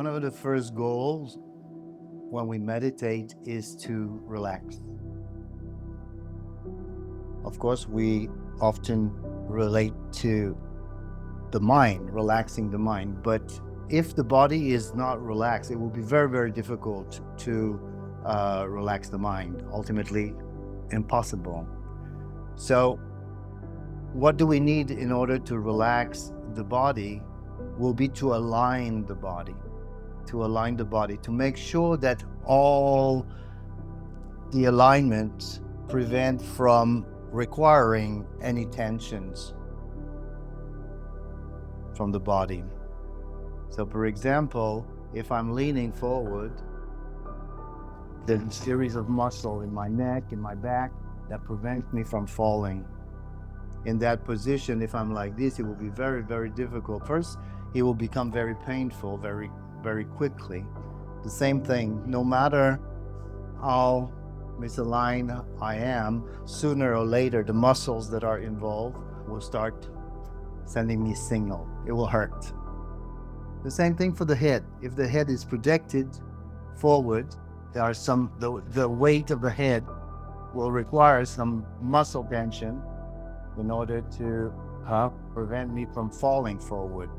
One of the first goals when we meditate is to relax. Of course, we often relate to the mind, relaxing the mind, but if the body is not relaxed, it will be very, very difficult to relax the mind, ultimately impossible. So, what do we need in order to relax the body will be to align the body, to make sure that all the alignments prevent from requiring any tensions from the body. So, for example, if I'm leaning forward, there's a series of muscles in my neck, in my back, that prevent me from falling. In that position, if I'm like this, it will be very, very difficult. First, it will become very painful very, very quickly. The same thing, no matter how misaligned I am, sooner or later, the muscles that are involved will start sending me signal. It will hurt. The same thing for the head. If the head is projected forward, there are the weight of the head will require some muscle tension in order to prevent me from falling forward.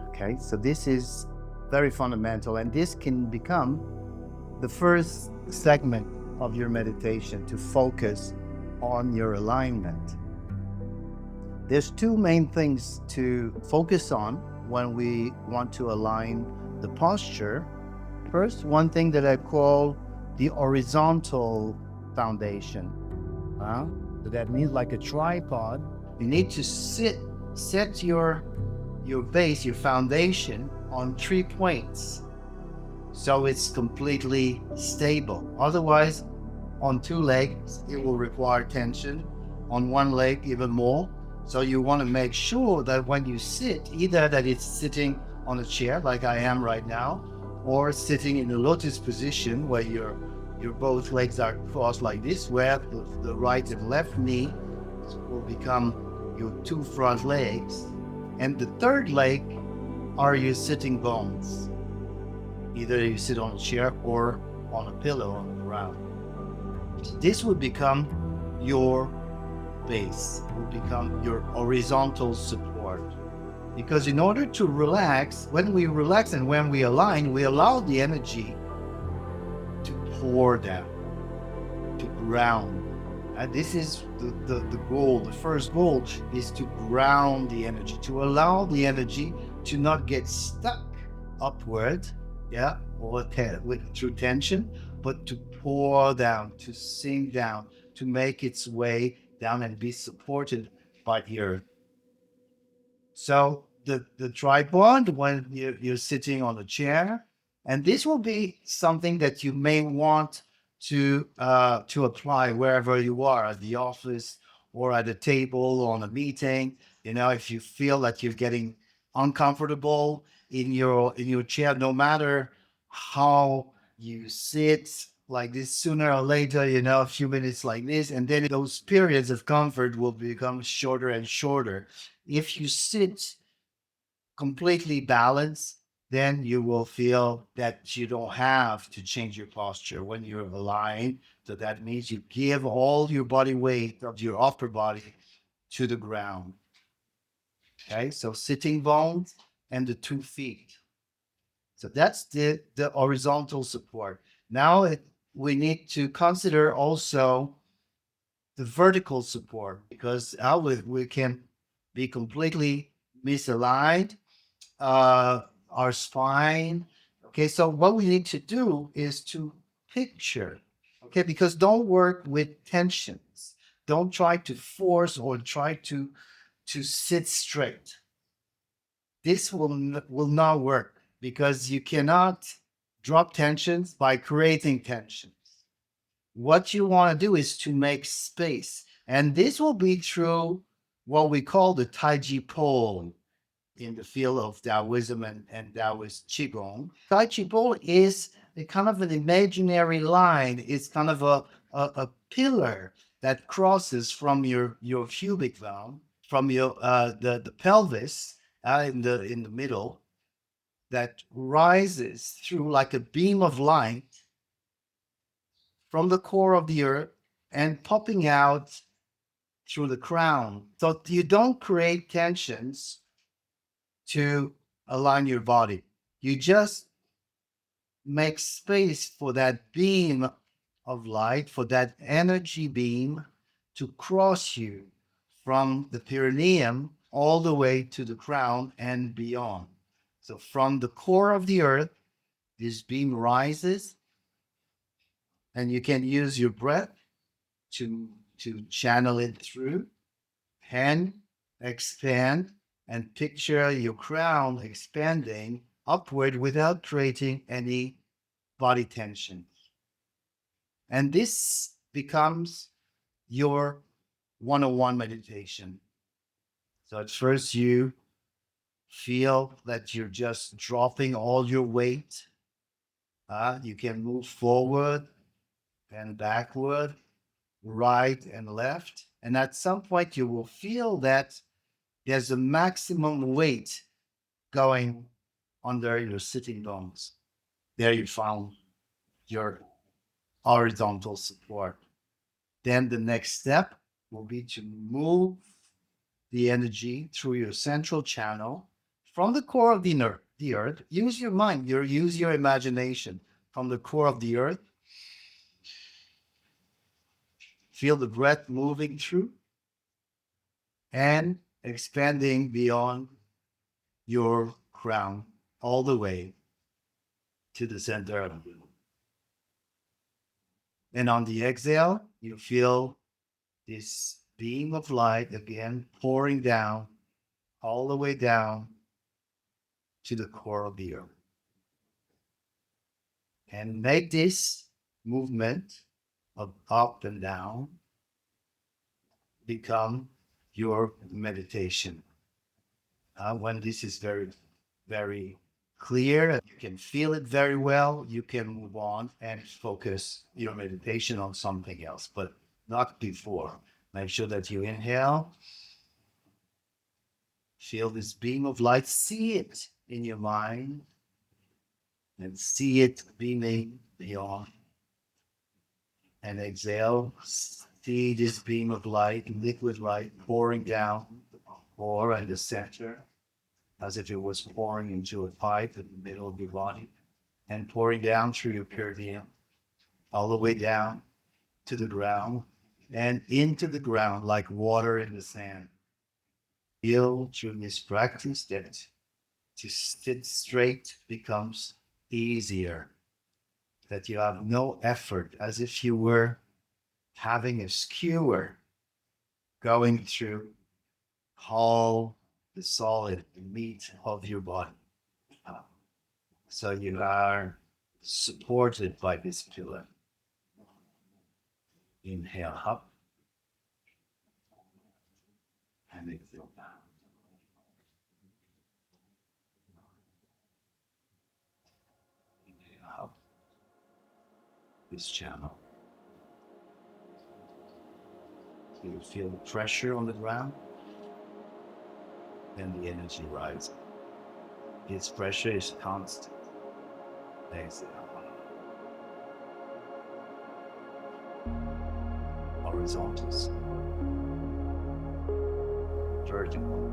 Okay, so this is very fundamental, and this can become the first segment of your meditation to focus on your alignment. There's two main things to focus on when we want to align the posture. First, one thing that I call the horizontal foundation. So that means like a tripod, you need to set your base, your foundation on 3 points so it's completely stable. Otherwise, on 2 legs, it will require tension. On 1 leg, even more. So you want to make sure that when you sit, either that it's sitting on a chair like I am right now, or sitting in the lotus position where your both legs are crossed like this, where the right and left knee will become your 2 front legs, and the 3rd leg are your sitting bones. Either you sit on a chair or on a pillow on the ground. This will become your base, will become your horizontal support. Because in order to relax, when we relax and when we align, we allow the energy to pour down, to ground. And this is the goal. The first goal is to ground the energy, to allow the energy to not get stuck upward, or through tension, but to pour down, to sink down, to make its way down and be supported by the earth. So the tripod, when you're sitting on a chair, and this will be something that you may want to apply wherever you are, at the office or at a table or on a meeting. If you feel that you're getting uncomfortable in your chair, no matter how you sit like this, sooner or later, a few minutes like this, and then those periods of comfort will become shorter and shorter. If you sit completely balanced, then you will feel that you don't have to change your posture when you're aligned. So that means you give all your body weight of your upper body to the ground. Okay, so sitting bones and the 2 feet. So that's the horizontal support. Now we need to consider also the vertical support, because we can be completely misaligned, our spine. Okay, so what we need to do is to picture, okay, because don't work with tensions. Don't try to force or try to sit straight. This will not work, because you cannot drop tensions by creating tensions. What you want to do is to make space. And this will be through what we call the Taiji pole in the field of Taoism and Taoist Qigong. Taiji pole is a kind of an imaginary line. It's kind of a pillar that crosses from your pubic bone, from your the pelvis in the middle, that rises through like a beam of light from the core of the earth and popping out through the crown. So you don't create tensions to align your body. You just make space for that beam of light, for that energy beam to cross you from the perineum all the way to the crown and beyond. So from the core of the earth, this beam rises, and you can use your breath to channel it through and expand, and picture your crown expanding upward without creating any body tension. And this becomes your one-on-one meditation. So at first you feel that you're just dropping all your weight. You can move forward and backward, right and left. And at some point you will feel that there's a maximum weight going under your sitting bones. There you found your horizontal support. Then the next step will be to move the energy through your central channel from the core of the earth. Use your mind, use your imagination from the core of the earth. Feel the breath moving through and expanding beyond your crown all the way to the center of the room. And on the exhale, you feel this beam of light again pouring down all the way down to the core of the earth. And make this movement of up and down become your meditation. When this is very, very clear and you can feel it very well, you can move on and focus your meditation on something else, but not before. Make sure that you inhale, feel this beam of light, see it in your mind, and see it beaming beyond. And exhale, see this beam of light, liquid light, pouring down or at the center, as if it was pouring into a pipe in the middle of your body, and pouring down through your perineum, all the way down to the ground and into the ground like water in the sand. Feel through this practice that to sit straight becomes easier, that you have no effort, as if you were having a skewer going through all the solid meat of your body. So you are supported by this pillar. Inhale up and exhale down. Inhale up this channel. You feel the pressure on the ground and the energy rising. Its pressure is constant. Exhale. Horizontals. Vertical.